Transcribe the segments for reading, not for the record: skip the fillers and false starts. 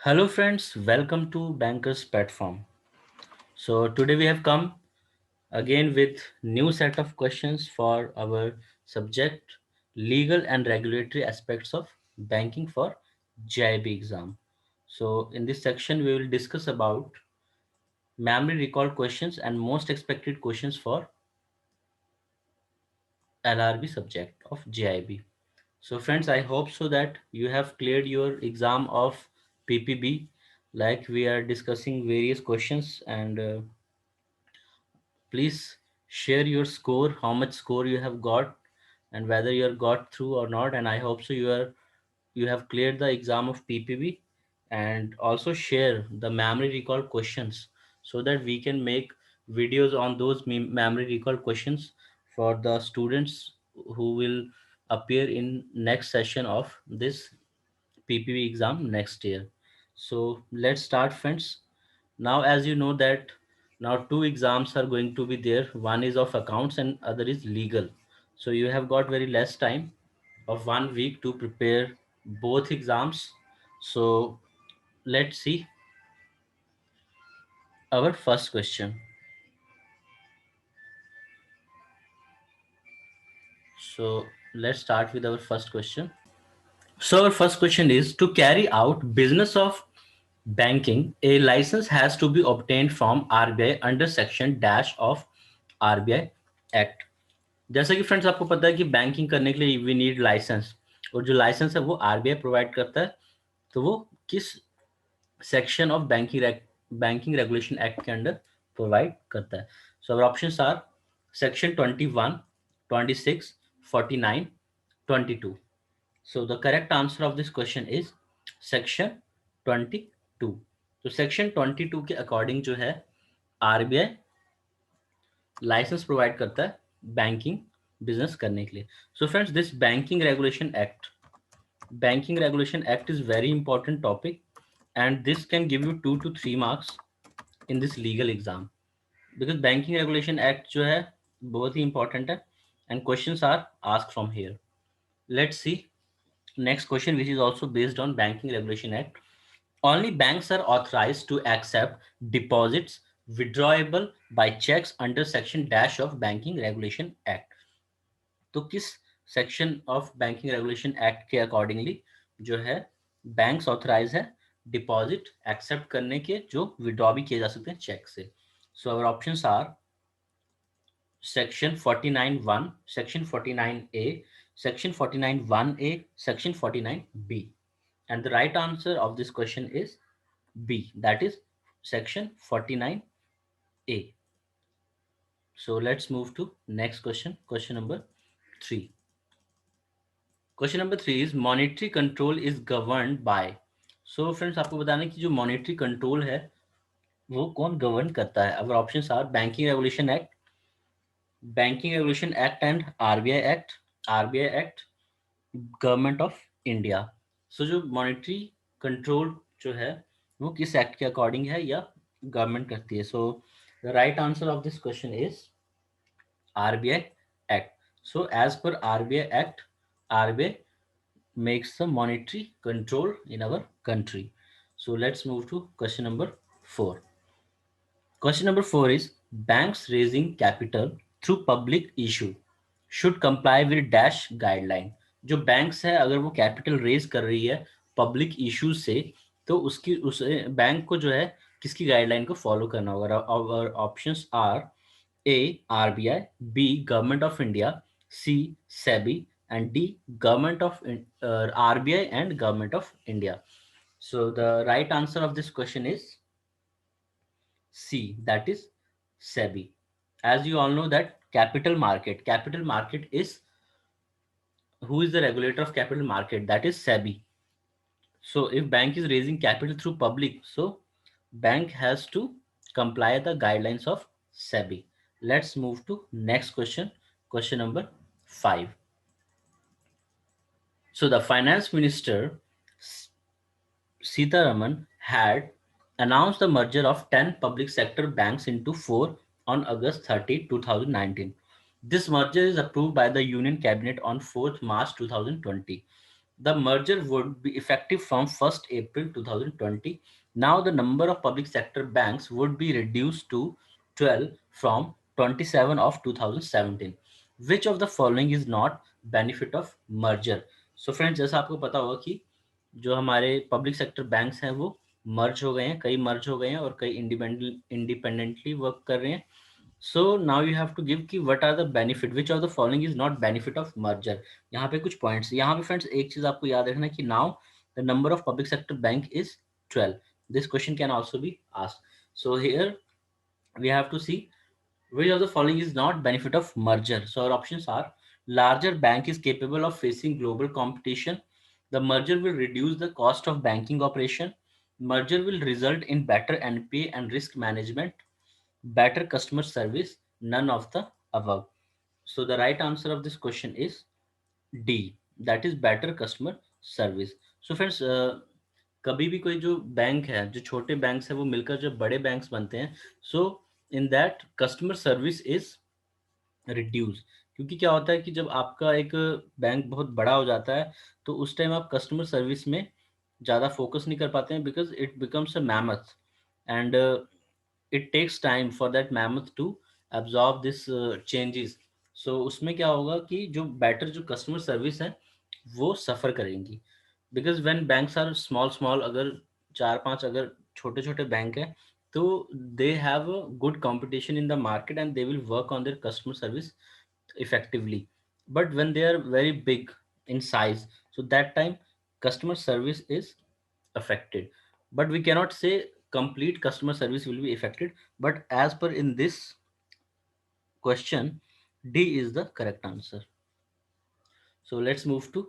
Hello friends, welcome to Bankers Platform. So today we have come again with new set of questions for our subject legal and regulatory aspects of banking for JIB exam. So in this section we will discuss about memory recall questions and most expected questions for LRB subject of JIB. So friends, I hope so that you have cleared your exam of PPB, like we are discussing various questions, and please share your score, how much score you have got, and whether you are got through or not. And I hope so you have cleared the exam of PPB, and also share the memory recall questions so that we can make videos on those memory recall questions for the students who will appear in next session of this PPB exam next year. So let's start, friends. Now, as you know that now two exams are going to be there. One is of accounts and other is legal. So you have got very less time of 1 week to prepare both exams. So let's see our first question. So let's start with our first question. So our first question is to carry out business of banking, a license has to be obtained from RBI under section dash of RBI Act. जैसा कि friends आपको पता है कि banking करने के लिए we need licence, और जो लाइसेंस है वो आरबीआई प्रोवाइड करता है। तो वो किस section of banking regulation act के अंडर प्रोवाइड करता है? सो अवर options are section 21, 26, 49, 22. So the correct answer of this question is section 22. तो सेक्शन 22 के अकॉर्डिंग जो है आरबीआई लाइसेंस प्रोवाइड करता है बैंकिंग बिजनेस करने के लिए। So friends, this banking regulation act is very important topic, and this can give you 2 to 3 marks in this legal exam, because banking regulation act जो है बहुत ही इंपॉर्टेंट है, and questions are asked from here. Let's see next question, which is also based on banking regulation act. Only banks are authorized to accept deposits withdrawable by checks under section dash of banking regulation act. तो किस section of banking regulation act के accordingly जो है banks authorise है deposit accept करने के जो withdraw भी किए जा सकते हैं चेक से? सो अवर options are section 49(1), section 49(a), section 49(1)(a), section 49(b). And the right answer of this question is B, that is section 49(a). So let's move to next question, question number 3. Question number 3 is monetary control is governed by. So friends, आपको बताना है कि जो monetary control है वो कौन govern करता है? Our options are Banking Regulation Act and RBI Act, government of India. So जो मॉनेटरी कंट्रोल जो है वो किस एक्ट के अकॉर्डिंग है या गवर्नमेंट करती है? So the right answer of this question is RBI act. So as per RBI act, RBI makes the monetary control in our country. So let's move to question number 4. Question number 4 is banks raising capital through public issue should comply with dash guideline. जो banks है अगर वो capital raise कर रही है public issues से, तो उसकी उस बैंक को जो है किसकी गाइडलाइन को फॉलो करना होगा? और options are A RBI, B government of India, C SEBI, and D government of RBI and government of India. So the right answer of this question is C, that is SEBI. As you all know that capital market is, who is the regulator of capital market? That is SEBI. So if bank is raising capital through public, so bank has to comply the guidelines of SEBI. Let's move to next question, question number 5. So the finance minister Sitharaman had announced the merger of 10 public sector banks into 4 on August 30, 2019. This merger is approved by the Union Cabinet on 4th March 2020. The merger would be effective from 1st April 2020. Now the number of public sector banks would be reduced to 12 from 27 of 2017. Which of the following is not benefit of merger? So friends, जैसा आपको पता होगा कि जो हमारे public sector banks हैं वो मर्ज हो गए हैं, कई मर्ज हो गए हैं और कई इंडिपेंडेंटली वर्क कर रहे हैं. So now you have to give कि what are the benefit, which of the following is not benefit of merger. यहाँ पे कुछ पॉइंट्स, यहाँ पे फ्रेंड्स एक चीज आपको याद रखना कि now the number of public sector bank is 12. This question can also be asked. So here we have to see which of the following is not benefit of merger. So our options are: larger bank is capable of facing global competition. The merger will reduce the cost of banking operation. Merger will result in better NPA and risk management. Better customer service, none of the above. So the right answer of this question is D, that is better customer service. So friends, कभी भी कोई जो bank है, जो छोटे banks है वो मिलकर जब बड़े बैंक्स बनते हैं, so in that customer service is reduce. क्योंकि क्या होता है कि जब आपका एक बैंक बहुत बड़ा हो जाता है तो उस टाइम आप कस्टमर सर्विस में ज़्यादा फोकस नहीं कर पाते हैं, because it becomes a mammoth and it takes time for that mammoth to absorb this changes. So उसमें क्या होगा कि जो बेटर जो कस्टमर सर्विस है वो सफ़र करेंगी. Because when banks are small small, अगर चार पांच अगर छोटे छोटे बैंक है तो they have good competition in the market and they will work on their customer service effectively. But when they are very big in size, so that time customer service is affected. But we cannot say complete customer service will be affected, but as per in this question, D is the correct answer. So let's move to,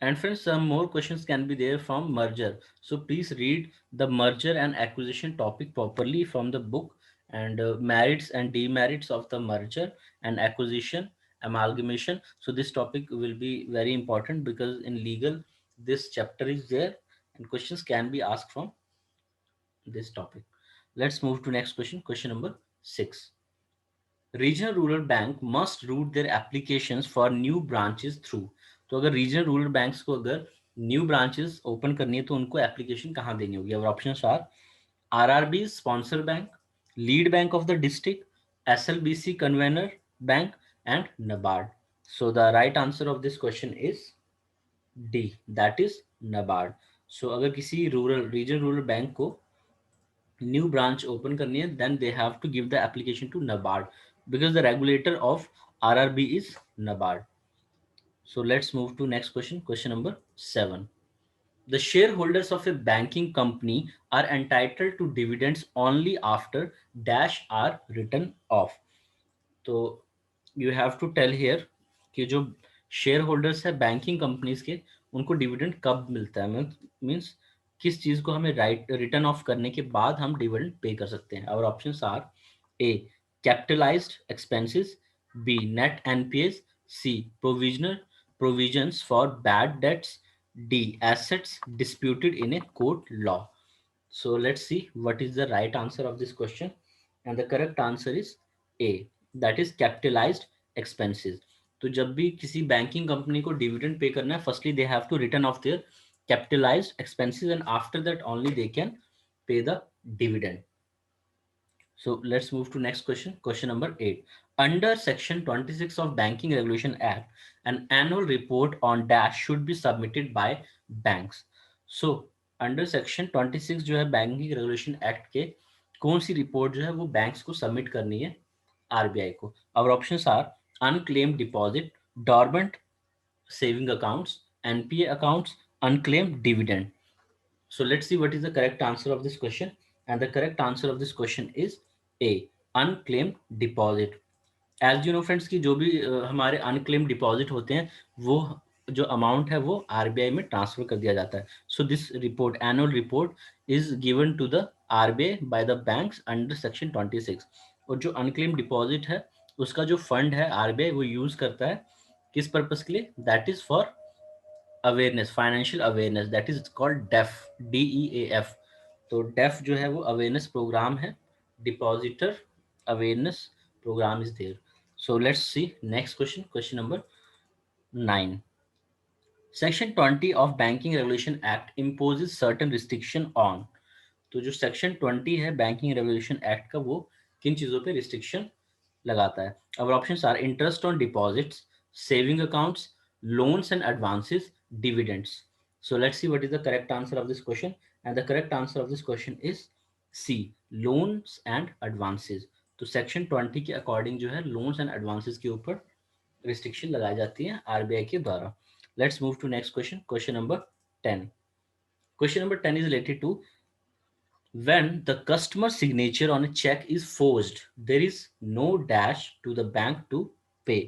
and friends, some more questions can be there from merger. So please read the merger and acquisition topic properly from the book, and merits and demerits of the merger and acquisition, amalgamation. So this topic will be very important because in legal this chapter is there and questions can be asked from this topic. Let's move to next question. Question number 6. Regional rural bank must route their applications for new branches through. तो अगर regional rural banks को अगर new branches open करनी है तो उनको application कहाँ देनी होगी? और options are: RRB sponsor bank, lead bank of the district, SLBC convener bank and NABARD. So the right answer of this question is D, that is NABARD. So अगर किसी रूरल रीजनल रूरल बैंक को new branch open करनी है then they have to give the application to NABARD because the regulator of RRB is NABARD. So let's move to next question. Question number 7. The shareholders of a banking company are entitled to dividends only after dash are written off. तो you have to tell here कि जो shareholders है banking companies के, उनको dividend कब मिलता है, means किस चीज को हमें राइट रिटर्न ऑफ करने के बाद हम डिविडेंड पे कर सकते हैं. और options are: A capitalised expenses, B net NPS, C provisional provisions for bad debts, D assets disputed in a court law. So let's see what is the right answer of this question. And the correct answer is A, that is capitalized expenses. तो जब भी किसी banking company को dividend पे करना है, firstly they have to return of their capitalised expenses and after that only they can pay the dividend. So let's move to next question. Question number 8. Under Section 26 of Banking Regulation Act, an annual report on dash should be submitted by banks. So under Section 26 जो है Banking Regulation Act के, कौन सी report जो है वो banks को submit करनी है आरबीआई को? Our options are: unclaimed deposit, dormant saving accounts, NPA accounts, unclaimed dividend. So let's see what is the correct answer of this question. And the correct answer of this question is A, unclaimed deposit. As you know friends कि जो भी हमारे unclaim deposit होते हैं वो जो amount है वो आरबीआई में ट्रांसफर कर दिया जाता है. So this report, annual report, is given to the RBI by the banks under section 26. और जो अनक्लेम डिपॉजिट है उसका जो फंड है आरबीआई वो यूज करता है किस पर्पस के लिए? That is for awareness, financial awareness, that is called DEAF, DEAF. तो डेफ जो है वो अवेयरनेस प्रोग्राम है, depositor awareness programme is there. So let's see next question. Question number 9. Section 20 of banking regulation act imposes certain restriction on. तो जो section 20 है banking regulation act का, वो किन चीजों पे रिस्ट्रिक्शन लगाता है? अब options are interest on deposits, saving accounts, loans and advances, dividends. So let's see what is the correct answer of this question. And the correct answer of this question is C, loans and advances. तो section 20 के according जो है loans and advances के ऊपर restriction लगाई जाती है RBI के द्वारा। Let's move to next question, question number 10। Question number 10 is related to when the customer signature on a check is forged, there is no dash to the bank to pay.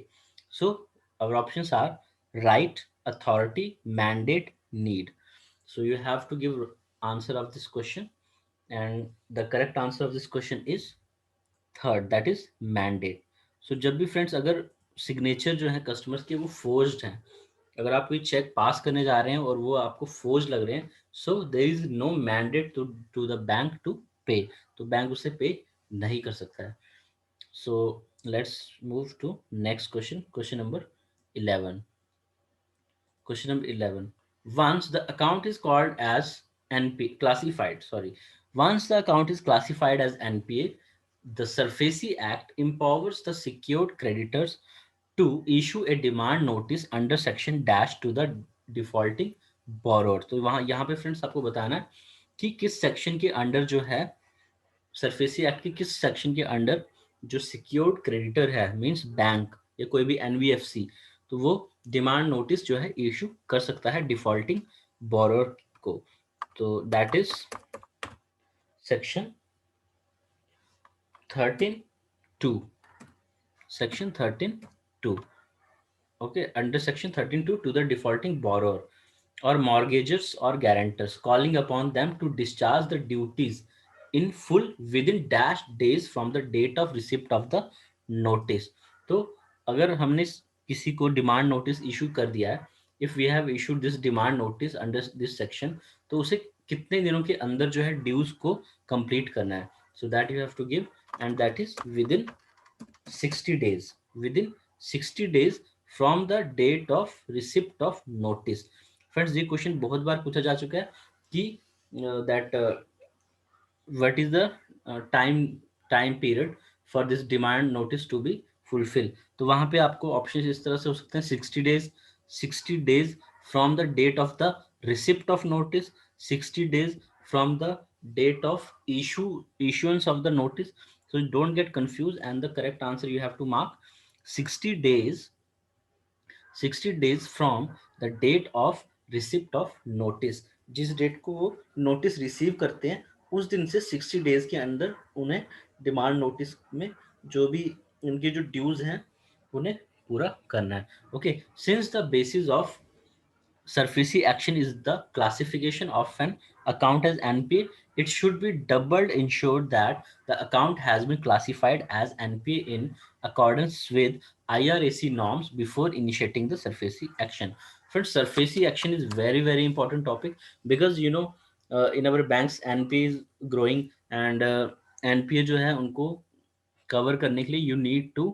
So our options are right, authority, mandate, need. So you have to give answer of this question, and the correct answer of this question is third, that is mandate. So जब भी friends अगर signature जो है customers के वो forged हैं, अगर आप कोई चेक पास करने जा रहे हैं और वो आपको फोर्ज लग रहे हैं, so there is no mandate to to the bank to pay. तो बैंक उसे पे नहीं कर सकता है। So let's move to next question, question number 11। Question number 11. Once the account is called as NP classified, sorry. Once the account is classified as NPA, the SURFACI Act empowers the secured creditors to issue a demand notice under section dash to the defaulting borrower। तो वहाँ यहाँ पे friends आपको बताना है कि किस section के अंडर जो है, सरफेसी एक्ट के किस सेक्शन के अंडर जो सिक्योर्ड क्रेडिटर है, मींस बैंक या कोई भी एनबीएफसी, तो वो डिमांड नोटिस जो है इशू कर सकता है डिफॉल्टिंग बोरोर को। तो that is section 13(2), section 13(2). Okay, under section 13(2) to the defaulting borrower or mortgagors or guarantors calling upon them to discharge the duties in full within dash days from the date of receipt of the notice। तो अगर हमने किसी को demand notice issue कर दिया है, if we have issued this demand notice under this section, तो उसे कितने दिनों के अंदर जो है ड्यूज को कंप्लीट करना है? So that you have to give, and that is within 60 days, within 60 days from the date of receipt of notice। Friends ये क्वेश्चन बहुत बार पूछा जा चुका है कि that what is the time period for this demand notice to be fulfil. तो वहां पे आपको ऑप्शन इस तरह से हो सकते हैं, 60 days, 60 days from the date of the receipt of notice, 60 days from द date of issuance of the notice। So don't get confused, and the correct answer you have to mark 60 days, 60 days from the date of receipt of notice। जिस date को वो notice receive करते हैं उस दिन से 60 days के अंदर उन्हें डिमांड नोटिस में जो भी उनके जो ड्यूज हैं उन्हें पूरा करना है। Okay, since the basis of SURFACI action is the classification of an account as NPA, it should be doubled ensured that the account has been classified as NPA in accordance with IRAC norms before initiating the SURFACI action। Friends, SURFACI action is very important topic because in our banks NPA is growing, and NPA जो है उनको cover करने के लिए you need to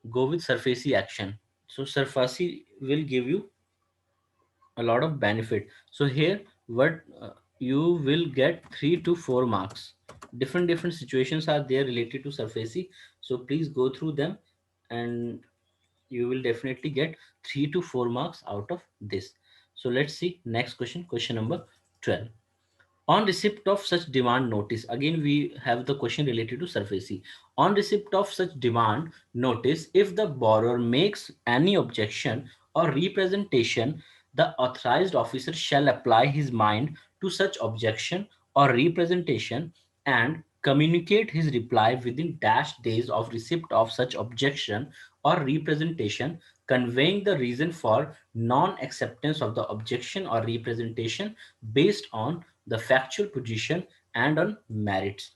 go with SURFACI action। So SURFACI will give you a lot of benefit। So here what you will get 3 to 4 marks, different situations are there related to SURFACI, so please go through them and you will definitely get 3 to 4 marks out of this। So let's see next question, question number 12। On receipt of such demand notice, again we have the question related to SURFACI। On receipt of such demand notice, if the borrower makes any objection or representation, the authorized officer shall apply his mind to such objection or representation and communicate his reply within dash days of receipt of such objection or representation, conveying the reason for non-acceptance of the objection or representation based on the factual position and on merits।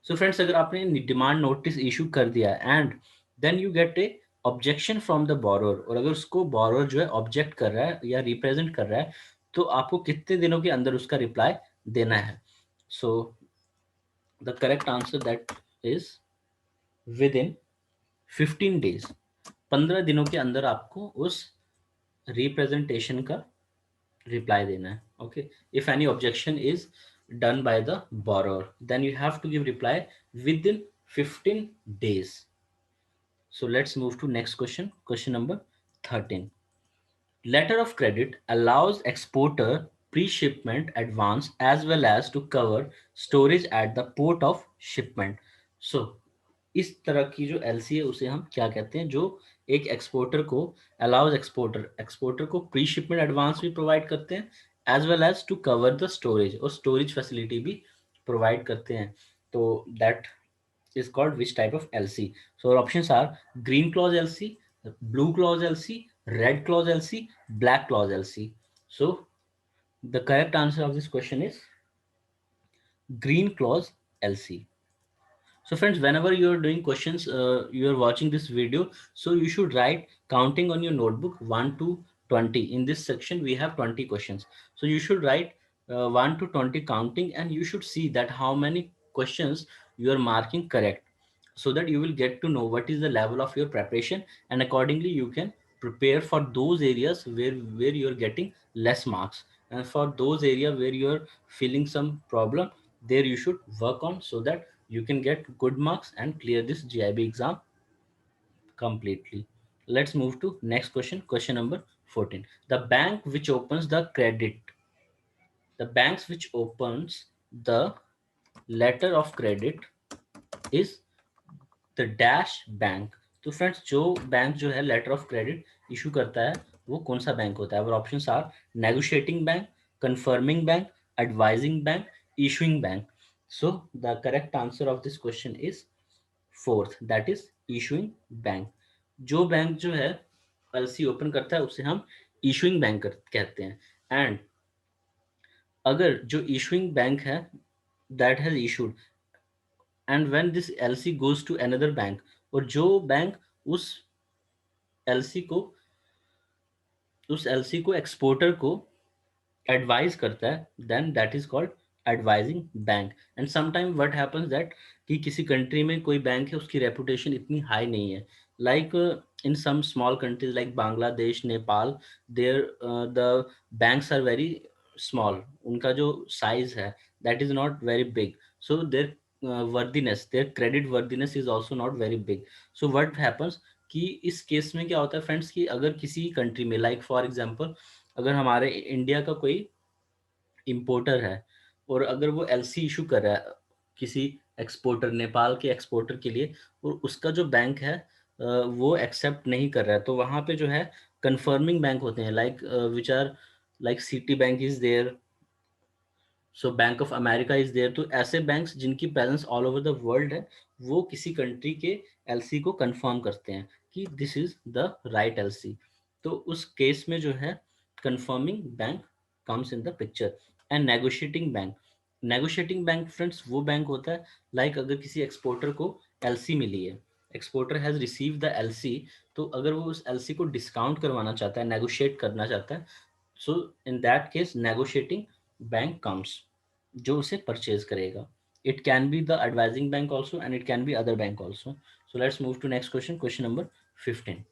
So friends, अगर आपने demand notice issue कर दिया and then you get a objection from the borrower, और अगर उसको borrower जो है object कर रहा है या रिप्रेजेंट कर रहा है, तो आपको कितने दिनों के अंदर उसका रिप्लाई देना है? So the correct answer that is within 15 days। 15 दिनों के अंदर आपको उस रिप्रेजेंटेशन का रिप्लाई देना है. Okay, if any objection is done by the borrower then you have to give reply within 15 days. So let's move to next question. Question number 13. Letter of credit allows exporter pre-shipment advance as well as to cover storage at the port of shipment. So इस तरह की जो LC है उसे हम क्या कहते हैं, जो एक एक्सपोर्टर को अलाउज एक्सपोर्टर को प्री शिपमेंट एडवांस भी प्रोवाइड करते हैं as well as to cover the storage, और स्टोरेज फैसिलिटी भी प्रोवाइड करते हैं. तो that is called which type of LC? So our options are green clause LC, blue clause LC, red clause LC, black clause LC. So the correct answer of this question is green clause LC. So friends, whenever you are doing questions, you are watching this video, so you should write counting on your notebook 1 to 20. In this section, we have 20 questions. So you should write 1 to 20 counting, and you should see that how many questions you are marking correct, so that you will get to know what is the level of your preparation, and accordingly you can prepare for those areas where you are getting less marks, and for those areas where you are feeling some problem, there you should work on, so that you can get good marks and clear this GIB exam completely. Let's move to next question. Question number 14. The bank which opens the credit, the banks which opens the letter of credit is the dash bank. तो friends, जो bank जो है letter of credit issue करता है वो कौन सा bank होता है? और options are negotiating bank, confirming bank, advising bank, issuing bank. So the correct answer of this question is fourth, that is issuing bank. जो बैंक जो है एलसी ओपन करता है उसे हम इशूइंग बैंक कहते हैं. एंड अगर जो इशूइंग बैंक है that has issued, and when this LC goes to another bank, और जो बैंक उस एलसी को एक्सपोर्टर को एडवाइज करता है, then that is called advising bank. And sometime what happens that कि किसी कंट्री में कोई बैंक है उसकी रेपुटेशन इतनी हाई नहीं है, like in some small countries like Bangladesh, Nepal, there the banks are very small, उनका जो साइज है that is not very big, so their worthiness, their credit worthiness is also not very big. So what happens कि इस case में क्या होता है friends, कि अगर किसी कंट्री में लाइक फॉर एग्जांपल अगर हमारे इंडिया का कोई इंपोर्टर है और अगर वो एलसी इशू कर रहा है किसी एक्सपोर्टर, नेपाल के एक्सपोर्टर के लिए, और उसका जो बैंक है वो एक्सेप्ट नहीं कर रहा है, तो वहाँ पे जो है कंफर्मिंग बैंक होते हैं, like which are like Citi bank is there, so bank of America is there. तो ऐसे बैंक्स जिनकी presence all over the world है, वो किसी कंट्री के एलसी को कंफर्म करते हैं कि this is the right LC. तो उस केस में जो है confirming bank comes in the picture. And negotiating bank friends वो बैंक होता है लाइक अगर किसी एक्सपोर्टर को एलसी मिली है, exporter has receive the LC, तो अगर वो उस एलसी को डिस्काउंट करवाना चाहता है, नेगोशिएट करना चाहता है, so in that case negotiating bank comes, जो उसे परचेज करेगा. It can be the advising bank also and it can be other bank also. So let's move to next question. Question number 15.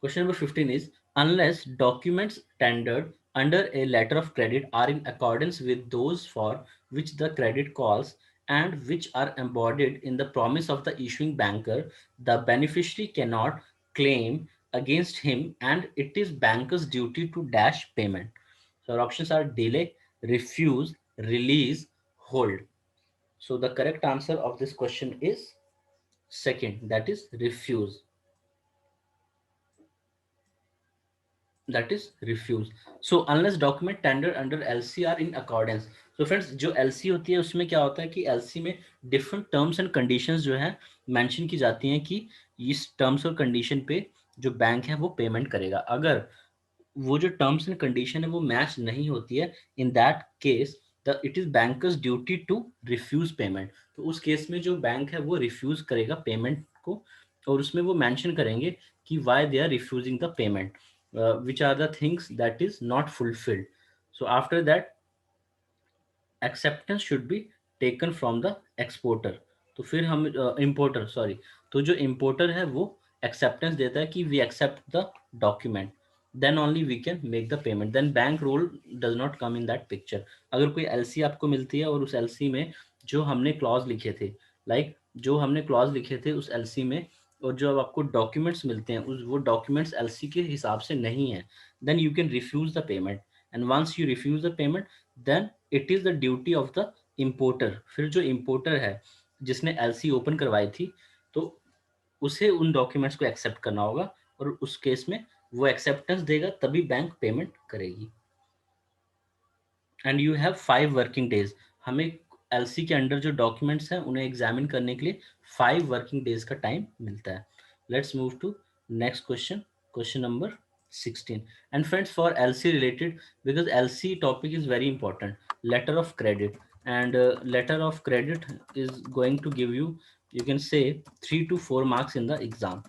Question number 15 is unless documents tendered under a letter of credit are in accordance with those for which the credit calls and which are embodied in the promise of the issuing banker, the beneficiary cannot claim against him and it is banker's duty to dash payment. So our options are delay, refuse, release, hold. So the correct answer of this question is second, that is refuse. That is refuse. So unless document tendered under LC are in accordance. So friends, जो LC होती है उसमें क्या होता है कि LC में different terms and conditions जो है मेंशन की जाती हैं कि इस टर्म्स और कंडीशन पे जो बैंक है वो पेमेंट करेगा. अगर वो जो टर्म्स एंड कंडीशन है वो मैच नहीं होती है, in that case the it is banker's duty to refuse payment. तो उस केस में जो बैंक है वो रिफ्यूज करेगा पेमेंट को, और उसमें वो मेंशन करेंगे कि why they are refusing the payment, which are the things that is not fulfilled. So after that acceptance should be taken from the exporter. तो फिर हम importer, sorry, तो जो importer है वो acceptance देता है कि we accept the document, then only we can make the payment. Then bank rule does not come in that picture. अगर कोई एलसी आपको मिलती है और उस एलसी में जो हमने क्लॉज लिखे थे, लाइक जो हमने क्लॉज लिखे थे उस एलसी में, और जो अब आपको डॉक्यूमेंट्स मिलते हैं उस वो डॉक्यूमेंट्स एलसी के हिसाब से नहीं है, then you can refuse the payment. And once you refuse the payment, then it is the duty of the importer. फिर जो इम्पोर्टर है जिसने एलसी ओपन करवाई थी, तो उसे उन डॉक्यूमेंट्स को एक्सेप्ट करना होगा, और उस केस में वो एक्सेप्टेंस देगा तभी बैंक पेमेंट करेगी। And you have 5 working days. हमें एलसी के अंडर जो डॉक्यूमेंट्स हैं उन्हें एग्जामिन करने के लिए 5 वर्किंग डेज का टाइम मिलता है। Let's move to next question, question number 16। And friends, for LC related, because LC topic is very important, letter of credit, and letter of credit is going to give you, you can say, 3 to 4 marks in the exam.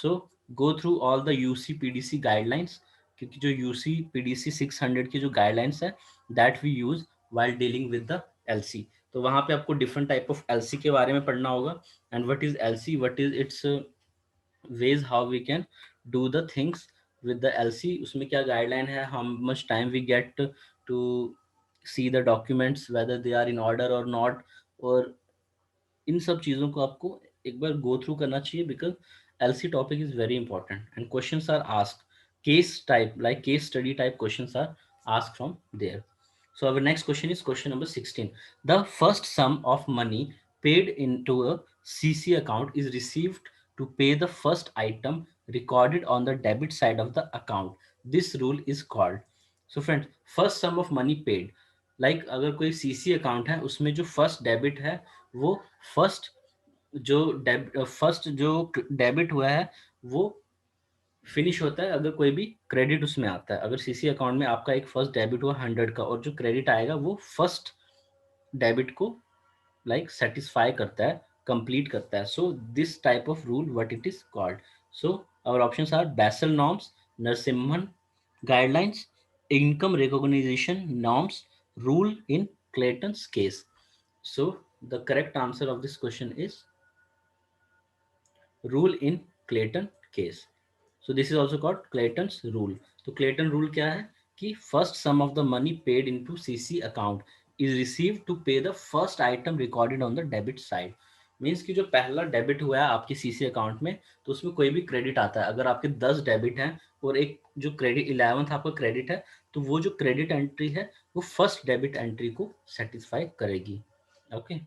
So go through all the UC PDC guidelines, क्योंकि जो UC PDC 600 की जो guidelines है that we use while dealing with the LC. तो वहां पे आपको different type of LC के बारे में पढ़ना होगा, and what is LC, what is it's ways how we can do the things with the LC, उसमें क्या गाइडलाइन है, how much time we get to see the documents whether they are in order or not, और इन सब चीज़ों को आपको एक बार गो through करना चाहिए, because LC topic is very important and questions are asked case type, like case study type questions are asked from there. So our next question is question number 16. The first sum of money paid into a CC account is received to pay the first item recorded on the debit side of the account. This rule is called. So friends, first sum of money paid, like अगर कोई CC account है उसमें जो first debit है वो first first जो debit हुआ है वो फिनिश होता है अगर कोई भी क्रेडिट उसमें आता है। अगर सीसी अकाउंट में आपका एक फर्स्ट डेबिट हुआ 100 का, और जो क्रेडिट आएगा वो फर्स्ट डेबिट को लाइक सेटिस्फाई करता है, कंप्लीट करता है। So this type of rule what it is called. So our options are Basel norms, Narasimhan guidelines, income recognition norms, rule in Clayton's case. So the correct answer of this question is rule in Clayton case. So this is also called Clayton's rule. तो Clayton rule क्या है कि first some of the money paid into CC account is received to pay the first item recorded on the debit side. Means कि जो पहला debit हुआ है आपकी सीसी अकाउंट में, तो उसमें कोई भी क्रेडिट आता है, अगर आपके 10 डेबिट हैं और एक जो क्रेडिट 11th आपका क्रेडिट है, तो वो जो क्रेडिट एंट्री है वो फर्स्ट डेबिट एंट्री को सेटिस्फाई करेगी। Okay,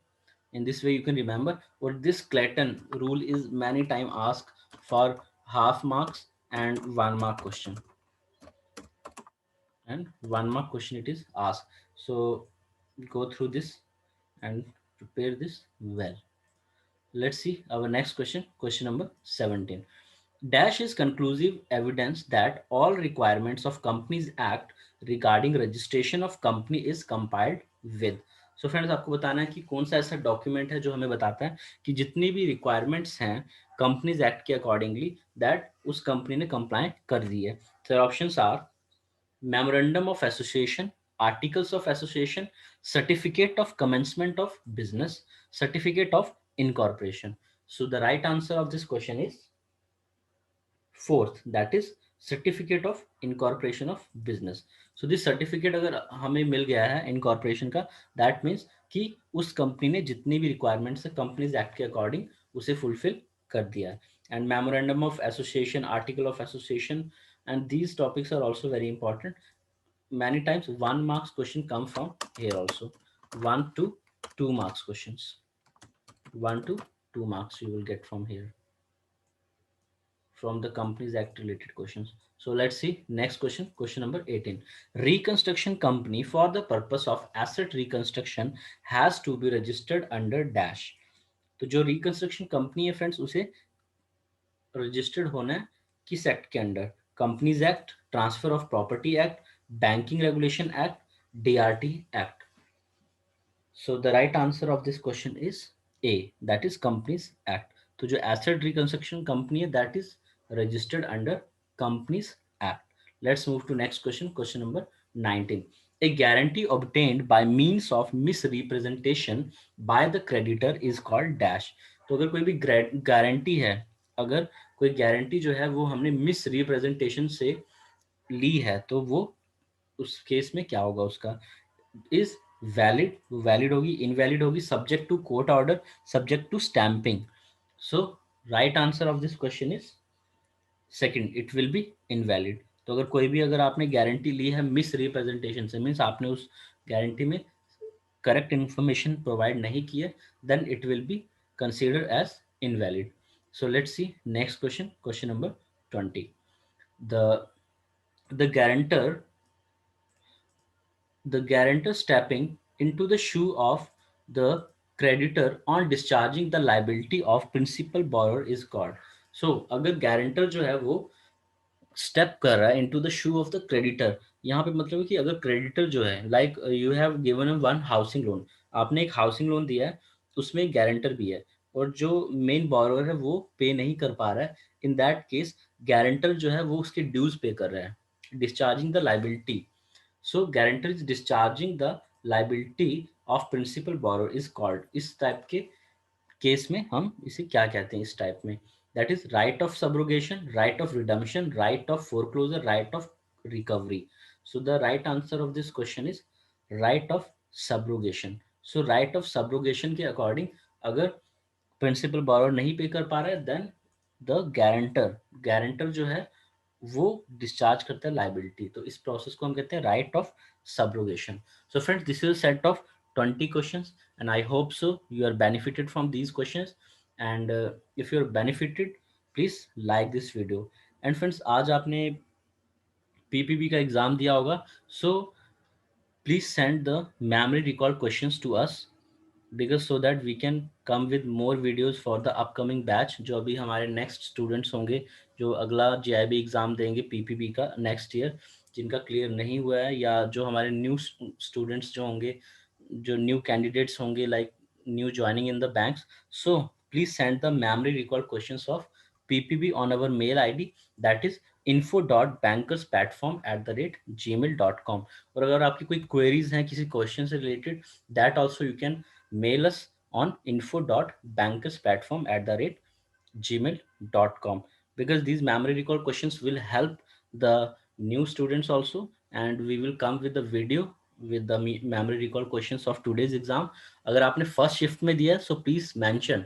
in this way you can remember. Or this Clayton rule is many time asked for half marks and 1 mark question, and 1 mark question it is asked. So go through this and prepare this well. Let's see our next question, question number 17. Dash is conclusive evidence that all requirements of Companies Act regarding registration of company is compiled with. So friends, आपको बताना है कि कौन सा ऐसा document है जो हमें बताता है कि जितनी भी रिक्वायरमेंट्स हैं कंपनीज एक्ट के अकॉर्डिंगली दैट उस कंपनी ने कंप्लाई कर दी है। तो options are memorandum of association, articles of association, certificate of commencement of business, certificate of incorporation. So the right answer of this question is fourth, that is certificate of incorporation of business. So this certificate अगर हमें मिल गया है incorporation का, that means कि उस company ने जितनी भी रिक्वायरमेंट्स है कंपनीज एक्ट के अकॉर्डिंग उसे फुलफिल कर दिया है। And memorandum of association, article of association, and these topics are also very important. Many times 1 marks question come from here also. 1 to 2 marks questions. 1 to 2 marks you will get from here, from the Companies Act related questions. So let's see next question, question number 18. Reconstruction company for the purpose of asset reconstruction has to be registered under dash. तो जो reconstruction company है friends उसे registered होना है किस act के under? Companies act, transfer of property act, banking regulation act, DRT act. So the right answer of this question is A, that is Companies Act. तो जो एसेट रिकंस्ट्रक्शन कंपनी है that is registered under Companies Act. Let's move to next question, question number 19. A guarantee obtained by means of misrepresentation by the creditor is called dash. तो अगर कोई भी guarantee है, अगर कोई गारंटी जो है वो हमने मिस रिप्रेजेंटेशन से ली है, तो वो उस केस में क्या होगा उसका, इज वैलिड, वैलिड होगी, इनवैलिड होगी, subject to court order, subject to stamping. So right answer of this question is second, it will be invalid. तो अगर कोई भी, अगर आपने गारंटी ली है मिस रिप्रेजेंटेशन से, मीन्स आपने उस गारंटी में करेक्ट इंफॉर्मेशन प्रोवाइड नहीं की है, then it will be consider as invalid. So let's see next question, question number 20। The the guarantor the guarantor stepping into the shoe of the creditor on discharging the liability of principal borrower is called। so अगर guarantor जो है वो step कर रहा है into the shoe of the creditor, यहाँ पे मतलब है कि अगर क्रेडिटर जो है, like you have given one housing loan, आपने एक हाउसिंग लोन दिया है, उसमें एक गारंटर भी है, और जो मेन बोरोवर है वो पे नहीं कर पा रहा है, इन दैट केस गारंटर जो है वो उसके ड्यूज पे कर रहा है, discharging the liability. So guarantor is discharging the liability of principal borrower is called. इस टाइप के केस में हम इसे क्या कहते हैं, इस टाइप में, that is right of subrogation, right of redemption, right of foreclosure, right of recovery. So the right answer of this question is right of subrogation. So right of subrogation के according, अगर principal borrower नहीं pay कर पा रहा है, then the guarantor, guarantor जो है वो डिस्चार्ज करता है लाइबिलिटी। तो इस प्रोसेस को हम कहते हैं right of subrogation. So friends, this is set of 20 questions and I hope so you are benefited from these questions, and if you're benefited, please like this video। and friends, आज आपने PPB का exam दिया होगा, so please send the memory recall questions to us, because so that we can come with more videos for the upcoming batch, जो अभी हमारे next students होंगे, जो अगला जीआईबी एग्जाम देंगे पीपीबी का नेक्स्ट ईयर, जिनका क्लियर नहीं हुआ है, या जो हमारे न्यू स्टूडेंट्स जो होंगे, जो न्यू कैंडिडेट्स होंगे, like new joining in the banks. So please send the memory record questions of PPB on our mail ID, that is info.bankersplatform@gmail.com। और अगर आपकी कोई क्वेरीज हैं किसी क्वेश्चन से related, that also you can mail us on info.bankersplatform@gmail.com, because these memory recall questions will help the new students also, and we will come with the video with the memory recall questions of today's exam। अगर आपने first shift में दिया है, so please mention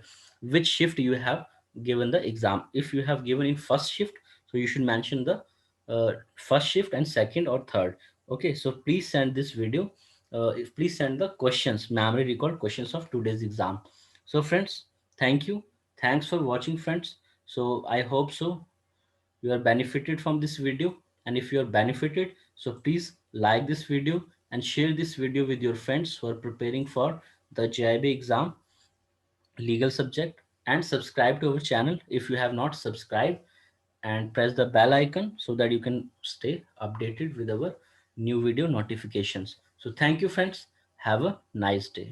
which shift you have given the exam। if you have given in first shift, so you should mention the first shift and second or third। okay, so please send this video, please send the questions, memory recall questions of today's exam। so friends, thank you, thanks for watching friends। so I hope so you are benefited from this video, and if you are benefited, so please like this video and share this video with your friends who are preparing for the JIB exam legal subject, and subscribe to our channel if you have not subscribed, and press the bell icon so that you can stay updated with our new video notifications। so thank you friends, have a nice day।